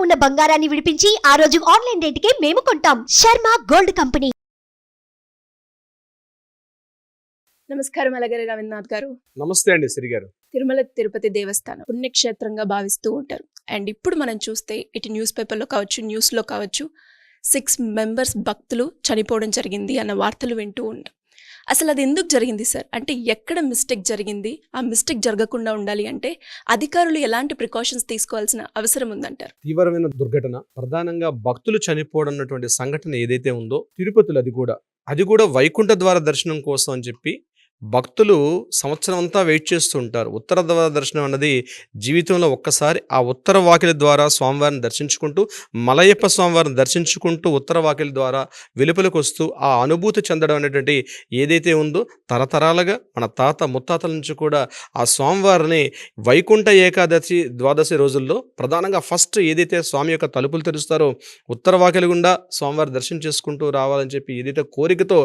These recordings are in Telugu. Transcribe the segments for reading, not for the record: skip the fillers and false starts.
ఉన్న బంగారాన్ని విడిపించి ఆ రోజు ఆన్లైన్ రేటుకే మేము కొంటాం. Sharma gold company. నమస్కారం అలగరి రవీంద్రనాథ్ గారు. నమస్తే అండి శ్రీ గారు. తిరుమల తిరుపతి దేవస్థానం పుణ్యక్షేత్రంగా భావిస్తూ ఉంటారు. అండ్ ఇప్పుడు మనం చూస్తే ఇటు న్యూస్ పేపర్లో కావచ్చు, న్యూస్లో కావచ్చు, 6 మెంబర్స్ భక్తులు చనిపోవడం జరిగింది అన్న వార్తలు వింటూ ఉంటాం. అసలు అది ఎందుకు జరిగింది సార్? అంటే ఎక్కడ మిస్టేక్ జరిగింది? ఆ మిస్టేక్ జరగకుండా ఉండాలి అంటే అధికారులు ఎలాంటి ప్రికాషన్స్ తీసుకోవాల్సిన అవసరం ఉందంటారు? తీవ్రమైన దుర్ఘటన, ప్రధానంగా భక్తులు చనిపోవడం అన్నటువంటి సంఘటన ఏదైతే ఉందో తిరుపతిలో, అది కూడా వైకుంఠ ద్వార దర్శనం కోసం అని చెప్పి భక్తులు సంవత్సరం అంతా వెయిట్ చేస్తూ ఉంటారు. ఉత్తర ద్వార దర్శనం అన్నది జీవితంలో ఒక్కసారి ఆ ఉత్తర వాకిలి ద్వారా స్వామివారిని దర్శించుకుంటూ, మలయప్ప స్వామివారిని దర్శించుకుంటూ ఉత్తర వాకిలి ద్వారా వెలుపలకు వస్తూ ఆ అనుభూతి చెందడం అనేటువంటి ఏదైతే ఉందో తరతరాలుగా మన తాత ముత్తాతల నుంచి కూడా ఆ స్వామివారిని వైకుంఠ ఏకాదశి ద్వాదశి రోజుల్లో ప్రధానంగా ఫస్ట్ ఏదైతే స్వామి యొక్క తలుపులు తెరుస్తారో ఉత్తర వాకిలి గుండా స్వామివారి దర్శనం చేసుకుంటూ రావాలని చెప్పి ఏదైతే కోరికతో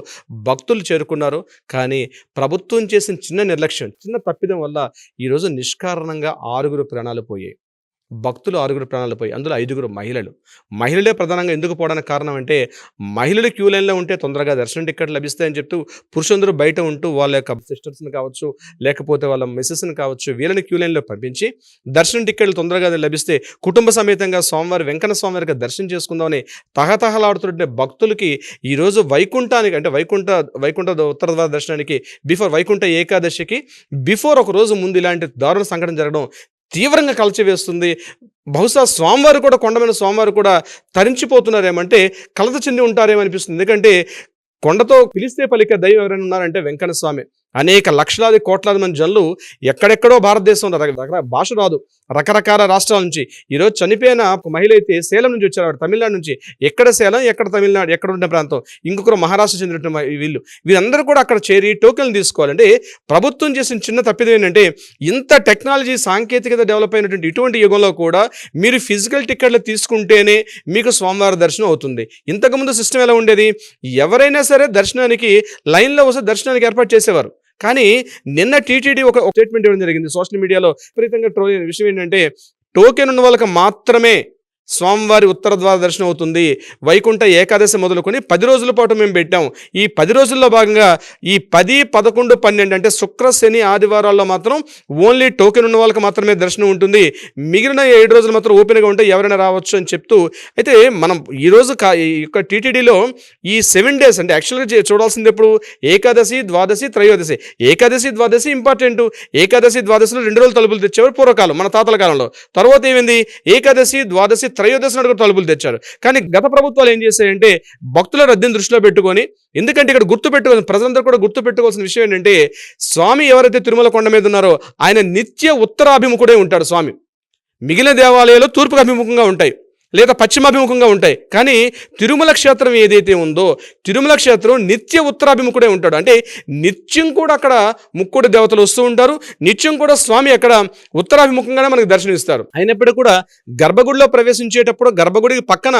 భక్తులు చేరుకున్నారో, కానీ ప్రభుత్వం చేసిన చిన్న నిర్లక్ష్యం, చిన్న తప్పిదం వల్ల ఈరోజు నిష్కారణంగా 6 ప్రాణాలు పోయాయి. భక్తులు 6 ప్రాణాలు పోయి, అందులో 5 మహిళలే ప్రధానంగా. ఎందుకు పోవడానికి కారణం అంటే మహిళలు క్యూ లైన్లో ఉంటే తొందరగా దర్శనం టికెట్ లభిస్తాయని చెప్తూ పురుషులందరూ బయట ఉంటూ వాళ్ళ యొక్క సిస్టర్స్ని కావచ్చు, లేకపోతే వాళ్ళ మిస్సెస్ని కావచ్చు, వీళ్ళని క్యూ లైన్లో పంపించి దర్శనం టికెట్లు తొందరగా లభిస్తే కుటుంబ సమేతంగా స్వామివారి వెంకన్న స్వామివారికి దర్శనం చేసుకుందామని తహతహలాడుతుంటే భక్తులకి ఈరోజు వైకుంఠానికి, అంటే వైకుంఠ ఉత్తర ద్వార దర్శనానికి వైకుంఠ ఏకాదశికి ఒక రోజు ముందు ఇలాంటి దారుణ సంఘటన జరగడం తీవ్రంగా కలిచివేస్తుంది. బహుశా స్వామివారు కూడా, కొండమైన స్వామివారు కూడా తరించిపోతున్నారేమంటే కలత చెంది ఉంటారేమనిపిస్తుంది. ఎందుకంటే కొండతో పిలిస్తే పలికే దైవం ఎవరైనా ఉన్నారంటే వెంకన్న స్వామి. అనేక లక్షలాది కోట్లాది మంది జనులు ఎక్కడెక్కడో భారతదేశంలో భాష రాదు, రకరకాల రాష్ట్రాల నుంచి. ఈరోజు చనిపోయిన ఒక మహిళ అయితే సేలం నుంచి వచ్చారు, తమిళనాడు నుంచి. ఎక్కడ సేలం, ఎక్కడ తమిళనాడు, ఎక్కడ ఉన్న ప్రాంతం, ఇంకొకరు మహారాష్ట్ర చెందినటువంటి వీళ్ళందరూ కూడా అక్కడ చేరి టోకెన్లు తీసుకోవాలంటే ప్రభుత్వం చేసిన చిన్న తప్పిదం ఏంటంటే ఇంత టెక్నాలజీ సాంకేతికత డెవలప్ అయినటువంటి ఇటువంటి యుగంలో కూడా మీరు ఫిజికల్ టికెట్లు తీసుకుంటేనే మీకు స్వామివారి దర్శనం అవుతుంది. ఇంతకుముందు సిస్టమ్ ఎలా ఉండేది? ఎవరైనా సరే దర్శనానికి లైన్లో వస్తే దర్శనానికి ఏర్పాటు చేసేవారు. కానీ నిన్న టీటీడీ ఒక స్టేట్మెంట్ ఇవ్వడం జరిగింది. సోషల్ మీడియాలో విపరీతంగా ట్రోల్ అయిన విషయం ఏంటంటే టోకెన్ ఉన్న వాళ్ళకి మాత్రమే స్వామివారి ఉత్తర ద్వార దర్శనం అవుతుంది. వైకుంఠ ఏకాదశి మొదలుకొని 10 రోజుల పాటు మేము పెట్టాం. ఈ 10 రోజుల్లో భాగంగా ఈ 10, 11, 12 అంటే శుక్ర, శని, ఆదివారాల్లో మాత్రం ఓన్లీ టోకెన్ ఉన్న వాళ్ళకి మాత్రమే దర్శనం ఉంటుంది. మిగిలిన 7 రోజులు మాత్రం ఓపెన్గా ఉంటే ఎవరైనా రావచ్చు అని చెప్తూ, అయితే మనం ఈరోజు ఈ యొక్క టీటీడీలో ఈ 7 డేస్ అంటే యాక్చువల్గా చూడాల్సింది ఎప్పుడు? ఏకాదశి, ద్వాదశి, త్రయోదశి. ఏకాదశి, ద్వాదశి ఇంపార్టెంట్. ఏకాదశి, ద్వాదశిలో 2 రోజులు తలుపులు తెచ్చేవారు పూర్వకాలం, మన తాతల కాలంలో. తర్వాత ఏమైంది? ఏకాదశి, ద్వాదశి, త్రయోదశి నాడు తలుపులు తెచ్చారు. కానీ గత ప్రభుత్వాలు ఏం చేశాయంటే భక్తుల రద్దీని దృష్టిలో పెట్టుకొని, ఎందుకంటే ఇక్కడ గుర్తుపెట్టుకోవాల్సిన, ప్రజలందరూ కూడా గుర్తుపెట్టుకోవాల్సిన విషయం ఏంటంటే స్వామి ఎవరైతే తిరుమల కొండ మీద ఉన్నారో ఆయన నిత్య ఉత్తరాభిముఖుడే ఉంటాడు. స్వామి మిగిలిన దేవాలయాలు తూర్పుకు అభిముఖంగా ఉంటాయి లేదా పశ్చిమాభిముఖంగా ఉంటాయి. కానీ తిరుమల క్షేత్రం ఏదైతే ఉందో తిరుమల క్షేత్రం నిత్య ఉత్తరాభిముఖుడే ఉంటాడు. అంటే నిత్యం కూడా అక్కడ ముక్కోటి దేవతలు వస్తూ ఉంటారు. నిత్యం కూడా స్వామి అక్కడ ఉత్తరాభిముఖంగానే మనకు దర్శనమిస్తారు. అయినప్పటికీ కూడా గర్భగుడిలో ప్రవేశించేటప్పుడు గర్భగుడికి పక్కన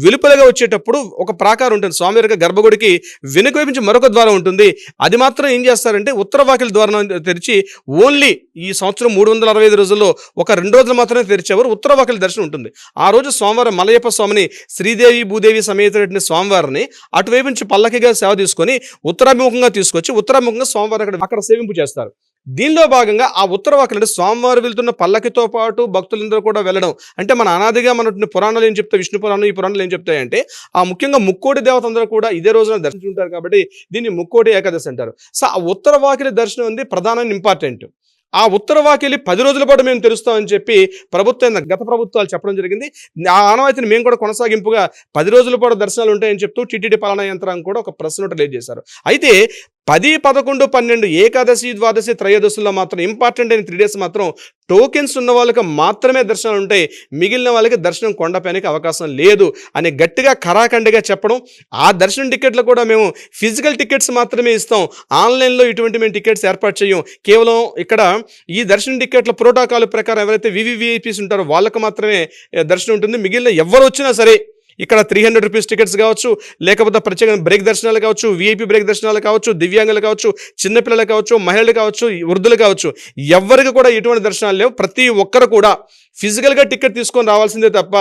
వెలుపలగా వచ్చేటప్పుడు ఒక ప్రాకారం ఉంటుంది. స్వామి యొక్క గర్భగుడికి వెనుక వైపు నుంచి మరొక ద్వారం ఉంటుంది. అది మాత్రం ఏం చేస్తారంటే ఉత్తర వాకిలి ద్వారం తెరిచి ఓన్లీ ఈ సంవత్సరం 365 రోజుల్లో ఒక 2 రోజులు మాత్రమే తెరిచేవారు. ఉత్తర వాకిలి దర్శనం ఉంటుంది. ఆ రోజు స్వామివారు మలయప్ప స్వామిని, శ్రీదేవి భూదేవి సమేత స్వామివారిని అటువైపు నుంచి పల్లకిగా సేవ తీసుకొని ఉత్తరాభిముఖంగా తీసుకొచ్చి ఉత్తరాభిముఖంగా స్వామివారు అక్కడ సేవింపు చేస్తారు. దీనిలో భాగంగా ఆ ఉత్తర వాకిలి అంటే స్వామివారు వెళ్తున్న పల్లకితో పాటు భక్తులందరూ కూడా వెళ్ళడం. అంటే మన అనాదిగా మన పురాణాలు ఏం చెప్తాయి, విష్ణు పురాణం, ఈ పురాణాలు ఏం చెప్తాయంటే ఆ ముఖ్యంగా ముక్కోటి దేవత అందరూ కూడా ఇదే రోజున దర్శించుంటారు కాబట్టి దీన్ని ముక్కోటి ఏకాదశి అంటారు. సో ఆ ఉత్తర వాకిలి దర్శనం ఉంది ప్రధానమైన ఇంపార్టెంట్. ఆ ఉత్తర వాకిలి 10 రోజుల పాటు మేము తెరుస్తామని చెప్పి గత ప్రభుత్వాలు చెప్పడం జరిగింది. ఆ ఆనవాయితీని మేము కూడా కొనసాగింపుగా 10 రోజుల పాటు దర్శనాలు ఉంటాయని చెప్తూ టీటీడీ పాలనా యంత్రాంగం కూడా ఒక ప్రెస్ నోట్ రిలీజ్ చేశారు. అయితే 10, 11, 12 ఏకాదశి, ద్వాదశి, త్రయోదశిలో మాత్రం ఇంపార్టెంట్ అయిన 3 డేస్ మాత్రం టోకెన్స్ ఉన్న వాళ్ళకి మాత్రమే దర్శనాలు ఉంటాయి. మిగిలిన వాళ్ళకి దర్శనం కొండపైనకి అవకాశం లేదు అని గట్టిగా ఖరాఖండిగా చెప్పడం. ఆ దర్శనం టికెట్లు కూడా మేము ఫిజికల్ టికెట్స్ మాత్రమే ఇస్తాం, ఆన్లైన్లో ఇటువంటి మేము టికెట్స్ ఏర్పాటు చేయం. కేవలం ఇక్కడ ఈ దర్శనం టికెట్ల ప్రోటోకాల్ ప్రకారం ఎవరైతే వివివిఐపీస్ ఉంటారో వాళ్ళకి మాత్రమే దర్శనం ఉంటుంది. మిగిలిన ఎవరు వచ్చినా సరే ఇక్కడ 300 రూపీస్ టికెట్స్ కావచ్చు, లేకపోతే ప్రత్యేక బ్రేక్ దర్శనాలు కావచ్చు, విఐపి బ్రేక్ దర్శనాలు కావచ్చు, దివ్యాంగులు కావచ్చు, చిన్నపిల్లలు కావచ్చు, మహిళలు కావచ్చు, వృద్ధులు కావచ్చు, ఎవరికి కూడా ఎటువంటి దర్శనాలు లేవు. ప్రతి ఒక్కరు కూడా ఫిజికల్గా టికెట్ తీసుకొని రావాల్సిందే తప్ప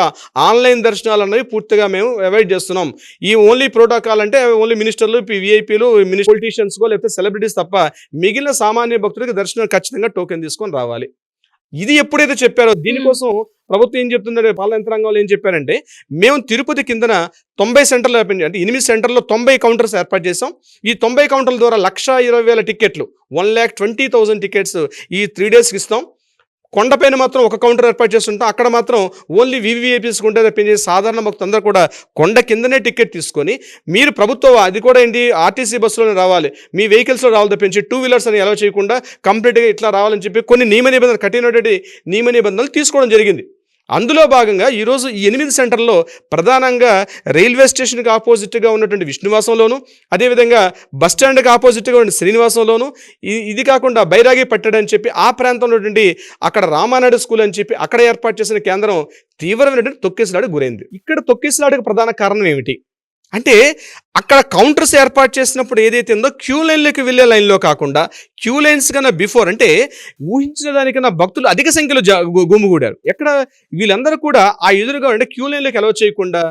ఆన్లైన్ దర్శనాలు అనేవి పూర్తిగా మేము అవాయిడ్ చేస్తున్నాం. ఈ ఓన్లీ ప్రోటోకాల్ అంటే ఓన్లీ మినిస్టర్లు, విఐపీలు, పొలిటీషియన్స్ లేకపోతే సెలబ్రిటీస్ తప్ప మిగిలిన సామాన్య భక్తులకి దర్శనం ఖచ్చితంగా టోకెన్ తీసుకొని రావాలి. ఇది ఎప్పుడైతే చెప్పారో దీనికోసం ప్రభుత్వం ఏం చెప్తుందంటే, పాలన యంత్రాంగంలో ఏం చెప్పారంటే, మేము తిరుపతి కిందన 90 సెంటర్లు అంటే 8 సెంటర్లో 90 కౌంటర్స్ ఏర్పాటు చేసాం. ఈ 90 కౌంటర్ల ద్వారా 1,20,000 టికెట్లు 1,20,000 టికెట్స్ ఈ 3 డేస్కి ఇస్తాం. కొండపైన మాత్రం ఒక కౌంటర్ ఏర్పాటు చేస్తుంటాం. అక్కడ మాత్రం ఓన్లీ వివిఐపీస్ ఉంటే తప్పించి సాధారణ భక్తులందరూ కూడా కొండ కిందనే టికెట్ తీసుకొని, మీరు ప్రభుత్వం అది కూడా ఏంటి ఆర్టీసీ బస్సులోనే రావాలి, మీ వెహికల్స్లో రావాలి తప్పించి 2 వీలర్స్ అని అలౌ చేయకుండా కంప్లీట్గా ఇట్లా రావాలని చెప్పి కొన్ని నియమ నిబంధనలు, కఠినటువంటి నియమ నిబంధనలు తీసుకోవడం జరిగింది. అందులో భాగంగా ఈరోజు ఈ 8 సెంటర్లో ప్రధానంగా రైల్వే స్టేషన్కి ఆపోజిట్గా ఉన్నటువంటి విష్ణువాసంలోను, అదేవిధంగా బస్టాండ్కి ఆపోజిట్గా ఉన్న శ్రీనివాసంలోను, ఇది కాకుండా బైరాగి పట్టడం అని చెప్పి ఆ ప్రాంతంలో అక్కడ రామానాయుడు స్కూల్ అని చెప్పి అక్కడ ఏర్పాటు చేసిన కేంద్రం తీవ్రమైనటువంటి తొక్కిసలాటకు గురైంది. ఇక్కడ తొక్కిసలాటకు ప్రధాన కారణం ఏమిటి అంటే, అక్కడ కౌంటర్స్ ఏర్పాటు చేసినప్పుడు ఏదైతే ఉందో క్యూ లైన్లోకి వెళ్ళే లైన్లో కాకుండా క్యూ లైన్స్ కన్నా బిఫోర్, అంటే ఊహించిన దానికన్నా భక్తులు అధిక సంఖ్యలో గుమిగూడారు. ఎక్కడ వీళ్ళందరూ కూడా ఆ ఎదురుగా అంటే క్యూ లైన్లోకి అలౌ చేయకుండా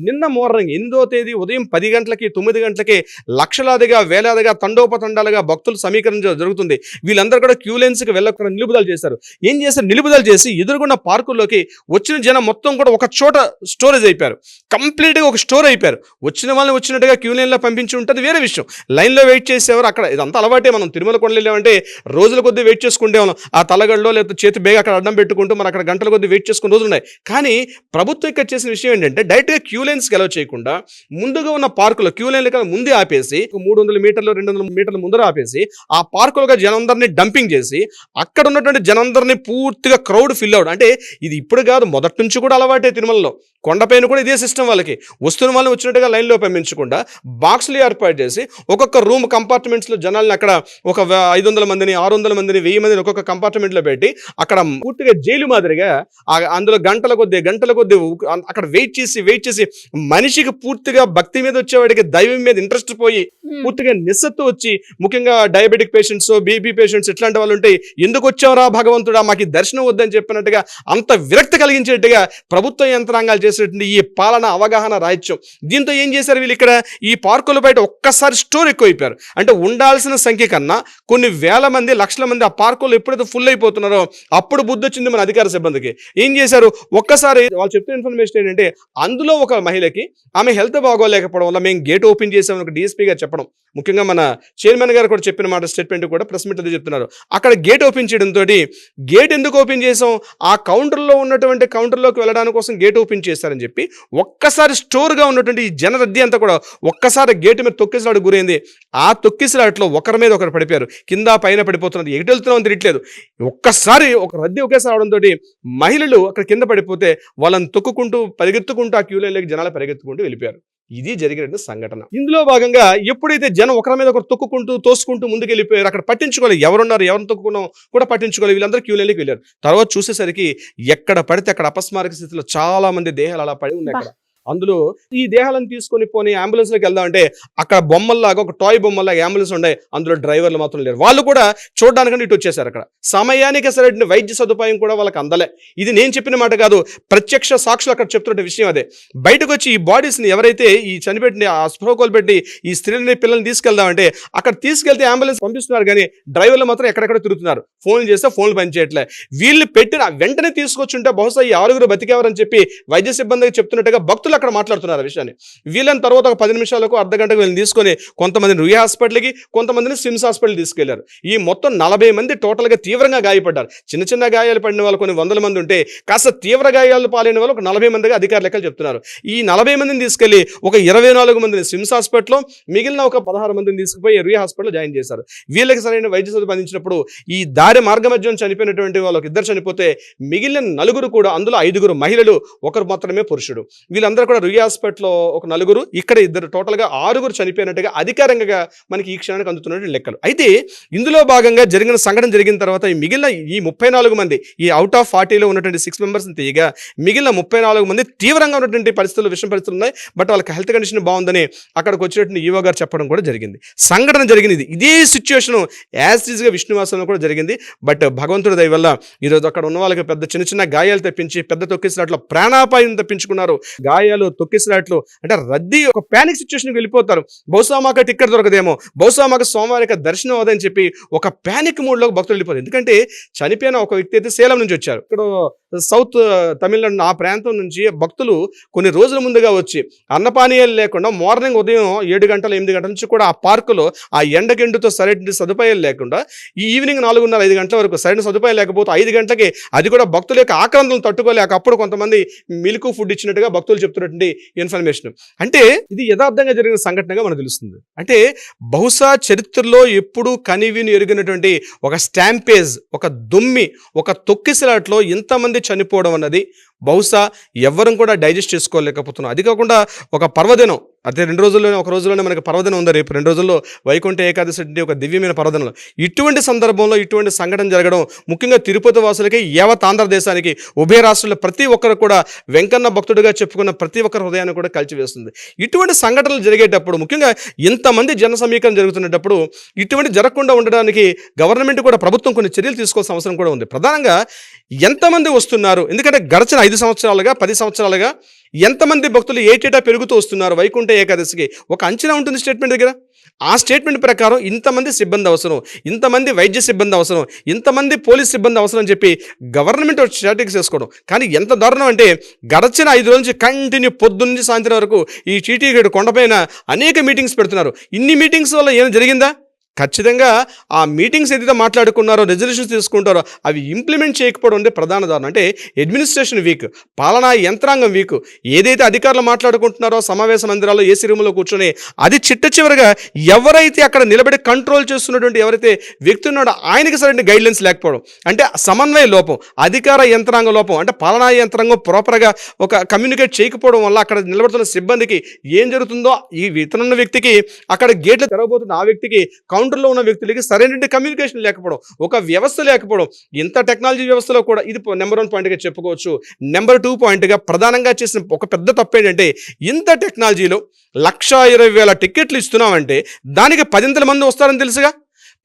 నిన్న మార్నింగ్ 8వ తేదీ ఉదయం 10 గంటలకి 9 గంటలకి లక్షలాదిగా వేలాదిగా తండోపతండాలుగా భక్తులు సమీకరించడం జరుగుతుంది. వీళ్ళందరూ కూడా క్యూ లైన్స్కి వెళ్ళకుండా నిలుపుదల చేశారు. ఏం చేస్తారు, నిలుపుదల చేసి ఎదురుగున్న పార్కుల్లోకి వచ్చిన జనం మొత్తం కూడా ఒక చోట స్టోరేజ్ అయిపోయారు. కంప్లీట్గా ఒక స్టోర్ అయిపోయారు. వచ్చిన వాళ్ళని వచ్చినట్టుగా క్యూ లైన్లో పంపించి ఉంటుంది వేరే విషయం. లైన్లో వెయిట్ చేసేవారు. అక్కడ ఇదంతా అలవాటే. మనం తిరుమల కొండలు వెళ్ళామంటే రోజుల కొద్దీ వెయిట్ చేసుకుంటే వాళ్ళం ఆ తలగడలో లేకపోతే చేతి బేగా అక్కడ అడ్డం పెట్టుకుంటూ మనం అక్కడ గంటల కొద్దీ వెయిట్ చేసుకునే రోజులు ఉన్నాయి. కానీ ప్రభుత్వం ఇక్కడ చేసిన విషయం ఏంటంటే, డైరెక్ట్గా క్యూ లైన్స్కి అలౌ చేయకుండా ముందుగా ఉన్న పార్కులో క్యూ లైన్ల కన్నా ముందే ఆపేసి 300 మీటర్లు 200 మీటర్ల ముందర ఆపేసి ఆ పార్కులుగా జనందరినీ డంపింగ్ చేసి అక్కడ ఉన్నటువంటి జనందరినీ పూర్తిగా క్రౌడ్ ఫిల్ అవుట్. అంటే ఇది ఇప్పుడు కాదు, మొదటి నుంచి కూడా అలవాటే. తిరుమలలో కొండపైన కూడా ఇదే సిస్టమ్. వాళ్ళకి వస్తున్న వాళ్ళని వచ్చినట్టుగా లైన్లో పంపించకుండా బాక్సులు ఏర్పాటు చేసి ఒక్కొక్క రూమ్ కంపార్ట్మెంట్స్లో జనాల్ని అక్కడ ఒక 500 మందిని 600 మందిని 1000 మందిని ఒక్కొక్క కంపార్ట్మెంట్లో పెట్టి అక్కడ పూర్తిగా జైలు మాదిరిగా అందులో గంటల కొద్దీ అక్కడ వెయిట్ చేసి మనిషికి పూర్తిగా భక్తి మీద వచ్చేవాడికి దైవం మీద ఇంట్రెస్ట్ పోయి పూర్తిగా నిస్సత్తు వచ్చి, ముఖ్యంగా డయాబెటిక్ పేషెంట్స్, బీపీ పేషెంట్స్ ఇట్లాంటి వాళ్ళు ఉంటే, ఎందుకు వచ్చావురా భగవంతుడా మాకు ఈ దర్శనం వద్దని చెప్పినట్టుగా అంత విరక్తి కలిగించేట్టుగా ప్రభుత్వ యంత్రాంగాలు చేసేటువంటి ఈ పాలన అవగాహన రాహిత్యం. దీంతో ఏం చేశారు వీళ్ళు, ఇక్కడ ఈ పార్కుల బయట ఒక్కసారి స్టోర్ ఎక్కువైపోయారు. అంటే ఉండాల్సిన సంఖ్య కన్నా కొన్ని వేల మంది, లక్షల మంది ఆ పార్కులు ఎప్పుడైతే ఫుల్ అయిపోతున్నారో అప్పుడు బుద్ధి వచ్చింది మన అధికార సిబ్బందికి. ఏం చేశారు, ఒక్కసారి వాళ్ళు చెప్తున్న ఇన్ఫర్మేషన్ ఏంటంటే, అందులో ఒక మహిళకి ఆమె హెల్త్ బాగోలేకపోవడం వల్ల మేము గేట్ ఓపెన్ చేసామని ఒక డిఎస్పీ గారు చెప్పడం, ముఖ్యంగా మన చైర్మన్ గారు కూడా చెప్పిన మాట స్టేట్మెంట్ కూడా ప్రెస్ మీట్ అది చెప్తున్నారు. అక్కడ గేట్ ఓపెన్ చేయడంతో, గేట్ ఎందుకు ఓపెన్ చేసాం, ఆ కౌంటర్లో ఉన్నటువంటి కౌంటర్లోకి వెళ్ళడానికి కోసం గేట్ ఓపెన్ చేశారని చెప్పి ఒక్కసారి స్టోర్గా ఉన్నటువంటి ఈ జనరద్దీ అంతా కూడా ఒక్కసారి గేటు మీద తొక్కిసలాట గురైంది. ఆ తొక్కిసలాటలో ఒకరి మీద ఒకరు పడిపోయారు. కింద పైన పడిపోతున్నది, ఎటు వెళ్తున్నామని తెలియట్లేదు. ఒక్కసారి ఒక రద్దీ ఒకేసారి అవడంతో మహిళలు అక్కడ కింద పడిపోతే వాళ్ళని తొక్కుకుంటూ పరిగెత్తుకుంటూ ఆ క్యూ లైన్లోకి జనాలు పరిగెత్తుకుంటూ వెళ్ళిపోయారు. ఇది జరిగిన సంఘటన. ఇందులో భాగంగా ఎప్పుడైతే జనం ఒకరి మీద ఒకరు తొక్కుకుంటూ తోసుకుంటూ ముందుకు వెళ్ళిపోయారు, అక్కడ పట్టించుకోలేదు, ఎవరున్నారు ఎవరిని తొక్కుకున్నాం కూడా పట్టించుకోలేదు. వీళ్ళందరూ క్యూ లైన్లోకి వెళ్ళారు. తర్వాత చూసేసరికి ఎక్కడ పడితే అక్కడ అపస్మారక స్థితిలో చాలా మంది దేహాలు అలా పడి ఉన్నాయి. అక్కడ అందులో ఈ దేహాలను తీసుకొని పోనీ అంబులెన్స్లోకి వెళ్దామంటే అక్కడ బొమ్మల్లాగా ఒక టాయ్ బొమ్మల్లాగా అంబులెన్స్ ఉన్నాయి. అందులో డ్రైవర్లు మాత్రం లేరు. వాళ్ళు కూడా చూడడానికంటే ఇటు వచ్చేసారు. అక్కడ సమయానికి సరైన వైద్య సదుపాయం కూడా వాళ్ళకి అందలే. ఇది నేను చెప్పిన మాట కాదు, ప్రత్యక్ష సాక్షులు అక్కడ చెప్తున్న విషయం అదే. బయటకు వచ్చి ఈ బాడీస్ని ఎవరైతే ఈ చనిపెట్టి ఆ స్పృహకోలు పెట్టి ఈ స్త్రీలని పిల్లల్ని తీసుకెళ్దామంటే అక్కడ తీసుకెళ్తే అంబులెన్స్ పంపిస్తున్నారు, కానీ డ్రైవర్లు మాత్రం ఎక్కడెక్కడ తిరుగుతున్నారు. ఫోన్లు చేస్తే ఫోన్లు పనిచేయట్లే. వీళ్ళు పెట్టిన వెంటనే తీసుకొచ్చుంటే బహుశా ఈ 6 బతికేవారని చెప్పి వైద్య సిబ్బందికి చెప్తున్నట్టుగా భక్తులు అక్కడ మాట్లాడుతున్నారు ఆ విషయాన్ని. వీళ్ళని తర్వాత ఒక 10 నిమిషాలకు అర్ధగంటకు వీళ్ళని తీసుకొని కొంతమందిని రుయా హాస్పిటల్కి, కొంతమందిని సిమ్స్ హాస్పిటల్ తీసుకెళ్లారు. ఈ మొత్తం 40 మంది టోటల్గా తీవ్రంగా గాయపడ్డారు. చిన్న చిన్న గాయాలు పడిన వాళ్ళు కొన్ని 100 మంది ఉంటే, కాస్త తీవ్ర గాయాలు పాలైన వాళ్ళు ఒక 40 మందిగా అధికార లెక్కలు చెప్తున్నారు. ఈ 40 మందిని తీసుకెళ్లి ఒక 24 మందిని సిమ్స్ హాస్పిటల్లో, మిగిలిన ఒక 16 మందిని తీసుకుపోయి రుయా హాస్పిటల్లో జాయిన్ చేశారు. వీళ్ళకి సరైన వైద్య సదుపాయం అందించినప్పుడు ఈ దారి మార్గ మధ్యం చనిపోయినటువంటి వాళ్ళకి 2 చనిపోతే మిగిలిన 4 కూడా, అందులో 5 మహిళలు, 1 మాత్రమే పురుషుడు. వీళ్ళందరూ కూడా రుయి హాస్పిటల్లో ఒక 4, ఇక్కడ 2, టోటల్గా 6 చనిపోయినట్టుగా అధికారికంగా మనకి ఈ క్షణానికి అందుతున్న లెక్కలు. అయితే ఇందులో భాగంగా జరిగిన సంఘటన జరిగిన తర్వాత ఈ మిగిలిన ఈ 34 మంది, ఈ అవుట్ ఆఫ్ 40లో ఉన్నటువంటి 6 మెంబర్స్ని తీయగా మిగిలిన 34 మంది తీవ్రంగా ఉన్నటువంటి పరిస్థితులు, విషమ పరిస్థితులు ఉన్నాయి. బట్ వాళ్ళకి హెల్త్ కండిషన్ బాగుందని అక్కడికి వచ్చినటువంటి ఈవో గారు చెప్పడం కూడా జరిగింది. సంఘటన జరిగింది ఇదే సిచ్యువేషన్ యాజ్ ఈజ్గా విష్ణువాసంలో కూడా జరిగింది. బట్ భగవంతుడి దయ వల్ల ఈరోజు అక్కడ ఉన్న వాళ్ళకి పెద్ద చిన్న గాయాలు తెప్పించి పెద్ద తొక్కిసలాట్లో ప్రాణాపాయం తప్పించుకున్నారు. గాయాలు, తొక్కిసలాట్లు అంటే రద్దీ, ఒక ప్యానిక్ సిచ్యువేషన్కి వెళ్ళిపోతారు. బహుశా మాకు టికెట్ దొరకదేమో, బహుశా మాకు సోమవారం దర్శనం అవదని చెప్పి ఒక ప్యానిక్ మూడ్లోకి భక్తులు వెళ్ళిపోతారు. ఎందుకంటే చనిపోయిన ఒక వ్యక్తి అయితే సేలం నుంచి వచ్చారు. ఇక్కడ సౌత్ తమిళనాడు ఆ ప్రాంతం నుంచి భక్తులు కొన్ని రోజుల ముందుగా వచ్చి అన్నపానీయాలు లేకుండా మార్నింగ్ ఉదయం 7 గంటల 8 గంటల నుంచి కూడా ఆ పార్కులో ఆ ఎండగెండుతో సరైన సదుపాయాలు లేకుండా ఈ ఈవినింగ్ 4:30 5 గంటల వరకు సరైన సదుపాయాలు లేకపోతే 5 గంటలకి అది కూడా భక్తుల యొక్క ఆక్రందనలు తట్టుకోలేక అప్పుడు కొంతమంది మిల్క్ ఫుడ్ ఇచ్చినట్టుగా భక్తులు చెప్తున్నటువంటి ఇన్ఫర్మేషన్. అంటే ఇది యథార్థంగా జరిగిన సంఘటనగా మనకు తెలుస్తుంది. అంటే బహుశా చరిత్రలో ఎప్పుడూ కనివిని ఎరిగినటువంటి ఒక స్టాంపేజ్, ఒక దుమ్మి, ఒక తొక్కిసలాట్లో ఇంతమంది చనిపోవడం అన్నది బహుశా ఎవ్వరం కూడా డైజెస్ట్ చేసుకోలేకపోతున్నాం. అది కాకుండా ఒక పర్వదినం, అదే 2 రోజుల్లోనే, ఒక రోజులోనే మనకి పర్వదినం ఉంది. రేపు 2 రోజుల్లో వైకుంఠ ఏకాదశి అంటే ఒక దివ్యమైన పర్వదినం. ఇటువంటి సందర్భంలో ఇటువంటి సంఘటన జరగడం ముఖ్యంగా తిరుపతి వాసులకి, యావత్ ఆంధ్రదేశానికి, ఉభయ రాష్ట్రాల్లో ప్రతి ఒక్కరు కూడా వెంకన్న భక్తుడిగా చెప్పుకున్న ప్రతి ఒక్కరి హృదయాన్ని కూడా కలిచివేస్తుంది. ఇటువంటి సంఘటనలు జరిగేటప్పుడు, ముఖ్యంగా ఇంతమంది జన సమీకరణ జరుగుతున్నప్పుడు ఇటువంటి జరగకుండా ఉండడానికి గవర్నమెంట్ కూడా, ప్రభుత్వం కొన్ని చర్యలు తీసుకోవాల్సిన అవసరం కూడా ఉంది. ప్రధానంగా ఎంతమంది వస్తున్నారు, ఎందుకంటే గడిచిన 5 సంవత్సరాలుగా 10 సంవత్సరాలుగా ఎంతమంది భక్తులు ఏటేటా పెరుగుతూ వస్తున్నారు వైకుంఠ ఏకాదశికి ఒక అంచనా ఉంటుంది స్టేట్మెంట్ దగ్గర. ఆ స్టేట్మెంట్ ప్రకారం ఇంతమంది సిబ్బంది అవసరం, ఇంతమంది వైద్య సిబ్బంది అవసరం, ఇంతమంది పోలీస్ సిబ్బంది అవసరం అని చెప్పి గవర్నమెంట్ స్ట్రాటజీస్ వేసుకోవడం. కానీ ఎంత దారుణం అంటే గడిచిన 5 రోజుల నుంచి కంటిన్యూ పొద్దున్న నుంచి సాయంత్రం వరకు ఈ టీటీగడ్ కొండపైన అనేక మీటింగ్స్ పెడుతున్నారు. ఇన్ని మీటింగ్స్ వల్ల ఏం జరిగిందా? ఖచ్చితంగా ఆ మీటింగ్స్ ఏదైతే మాట్లాడుకున్నారో, రెజల్యూషన్స్ తీసుకుంటారో అవి ఇంప్లిమెంట్ చేయకపోవడం అంటే ప్రధాన దారుణం. అంటే అడ్మినిస్ట్రేషన్ వీక్, పాలనా యంత్రాంగం వీక్. ఏదైతే అధికారులు మాట్లాడుకుంటున్నారో సమావేశ మందిరాల్లో ఏసీ రూమ్లో కూర్చొని అది చివరిగా ఎవరైతే అక్కడ నిలబడి కంట్రోల్ చేస్తున్నటువంటి ఎవరైతే వ్యక్తి ఉన్నాడో ఆయనకి సరైన గైడ్లైన్స్ లేకపోవడం, అంటే సమన్వయ లోపం, అధికార యంత్రాంగ లోపం, అంటే పాలనా యంత్రాంగం ప్రాపర్గా ఒక కమ్యూనికేట్ చేయకపోవడం వల్ల అక్కడ నిలబడుతున్న సిబ్బందికి ఏం జరుగుతుందో, ఈ ఇతనున్న వ్యక్తికి అక్కడ గేట్లు తెరవబోతున్న ఆ వ్యక్తికి, కౌంటర్లో ఉన్న వ్యక్తులకి సరైన కమ్యూనికేషన్ లేకపోవడం, ఒక వ్యవస్థ లేకపోవడం. ఇంత టెక్నాలజీ వ్యవస్థలో కూడా ఇది నెంబర్ 1 పాయింట్గా చెప్పుకోవచ్చు. నెంబర్ 2 పాయింట్గా ప్రధానంగా చేసిన ఒక పెద్ద తప్పు ఏంటంటే, ఇంత టెక్నాలజీలో 1,20,000 టికెట్లు ఇస్తున్నామంటే దానికి 10 మంది వస్తారని తెలుసుగా.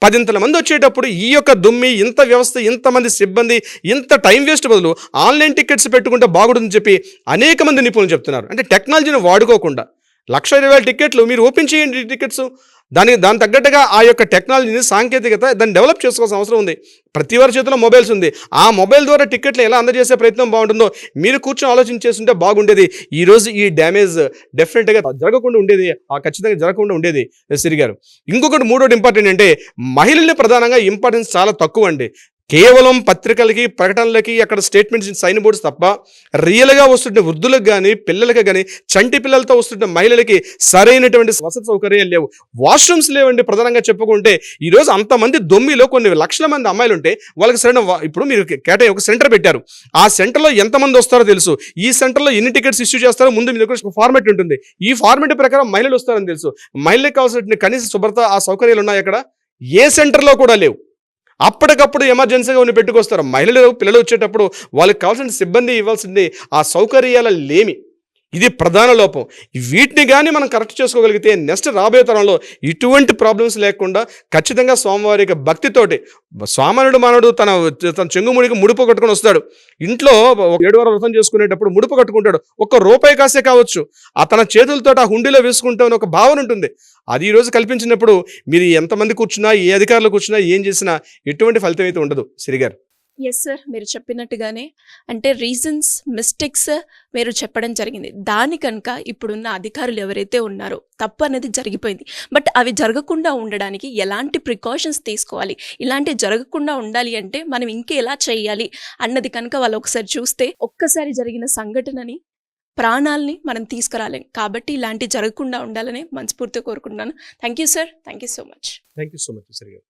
10 మంది వచ్చేటప్పుడు ఈ యొక్క దుమ్మి, ఇంత వ్యవస్థ, ఇంతమంది సిబ్బంది, ఇంత టైం వేస్ట్ బదులు ఆన్లైన్ టికెట్స్ పెట్టుకుంటే బాగుంటుందని చెప్పి అనేక మంది నిపుణులు చెప్తున్నారు. అంటే టెక్నాలజీని వాడుకోకుండా 1,20,000 టికెట్లు మీరు ఓపెన్ చేయండి టికెట్స్. దాని తగ్గట్టుగా ఆ యొక్క టెక్నాలజీని, సాంకేతికత దాన్ని డెవలప్ చేసుకోవాల్సిన అవసరం ఉంది. ప్రతి వారి చేతిలో మొబైల్స్ ఉంది. ఆ మొబైల్ ద్వారా టికెట్లు ఎలా అందజేసే ప్రయత్నం బాగుంటుందో మీరు కూర్చొని ఆలోచించేస్తుంటే బాగుండేది. ఈరోజు ఈ డ్యామేజ్ డెఫినెట్గా జరగకుండా ఉండేది, ఖచ్చితంగా జరగకుండా ఉండేది సిరి గారు. ఇంకొకటి 3వది ఇంపార్టెంట్ అంటే, మహిళల్ని ప్రధానంగా ఇంపార్టెన్స్ చాలా తక్కువ అండి. కేవలం పత్రికలకి, ప్రకటనలకి, అక్కడ స్టేట్మెంట్స్, సైన్ బోర్డ్స్ తప్ప రియల్గా వస్తుంటే వృద్ధులకు కానీ, పిల్లలకి కానీ, చంటి పిల్లలతో వస్తుంటే మహిళలకి సరైనటువంటి వసతి సౌకర్యాలు లేవు, వాష్రూమ్స్ లేవండి. ప్రధానంగా చెప్పుకుంటే ఈరోజు అంతమంది దొమ్మిలో కొన్ని లక్షల మంది అమ్మాయిలు ఉంటే వాళ్ళకి సరైన, ఇప్పుడు మీరు ఒక సెంటర్ పెట్టారు. ఆ సెంటర్లో ఎంతమంది వస్తారో తెలుసు, ఈ సెంటర్లో ఎన్ని టికెట్స్ ఇష్యూ చేస్తారో ముందు మీ దగ్గర ఫార్మెట్ ఉంటుంది. ఈ ఫార్మెట్ ప్రకారం మహిళలు వస్తారని తెలుసు. మహిళలకు కావాల్సిన కనీస శుభ్రత, ఆ సౌకర్యాలు ఉన్నాయి అక్కడ ఏ సెంటర్లో కూడా లేవు. అప్పటికప్పుడు ఎమర్జెన్సీగా ఉన్న పెట్టుకొస్తారు. మహిళలు, పిల్లలు వచ్చేటప్పుడు వాళ్ళకి కావాల్సిన సిబ్బంది ఇవ్వాల్సింది ఆ సౌకర్యాల లేమి. ఇది ప్రధాన లోపం. వీటిని కానీ మనం కరెక్ట్ చేసుకోగలిగితే నెక్స్ట్ రాబోయే తరంలో ఇటువంటి ప్రాబ్లమ్స్ లేకుండా ఖచ్చితంగా స్వామివారికి భక్తితోటి, సామాన్యుడు మానవుడు తన చెంగుముడికి ముడుపు కట్టుకొని వస్తాడు. ఇంట్లో 7 వారాలు వ్రతం చేసుకునేటప్పుడు ముడుపు కట్టుకుంటాడు. ₹1 కాసే కావచ్చు, ఆ తన చేతులతో ఆ హుండీలో వేసుకుంటామని ఒక భావన ఉంటుంది. అది ఈరోజు కల్పించినప్పుడు మీరు ఎంతమంది కూర్చున్నా, ఏ అధికారులు కూర్చున్నా, ఏం చేసినా ఎటువంటి ఫలితం అయితే ఉండదు. సిరిగారు. ఎస్ సార్, మీరు చెప్పినట్టుగానే అంటే రీజన్స్, మిస్టేక్స్ మీరు చెప్పడం జరిగింది. దాని కనుక ఇప్పుడున్న అధికారులు ఎవరైతే ఉన్నారో తప్పు అనేది జరిగిపోయింది. బట్ అవి జరగకుండా ఉండడానికి ఎలాంటి ప్రికాషన్స్ తీసుకోవాలి, ఇలాంటివి జరగకుండా ఉండాలి అంటే మనం ఇంకెలా చేయాలి అన్నది కనుక వాళ్ళు ఒకసారి చూస్తే, ఒక్కసారి జరిగిన సంఘటనని, ప్రాణాలని మనం తీసుకురాలేం. కాబట్టి ఇలాంటివి జరగకుండా ఉండాలని మనస్ఫూర్తిగా కోరుకుంటున్నాను. Thank you sir, thank you so much. Thank you so much సిరిగారు.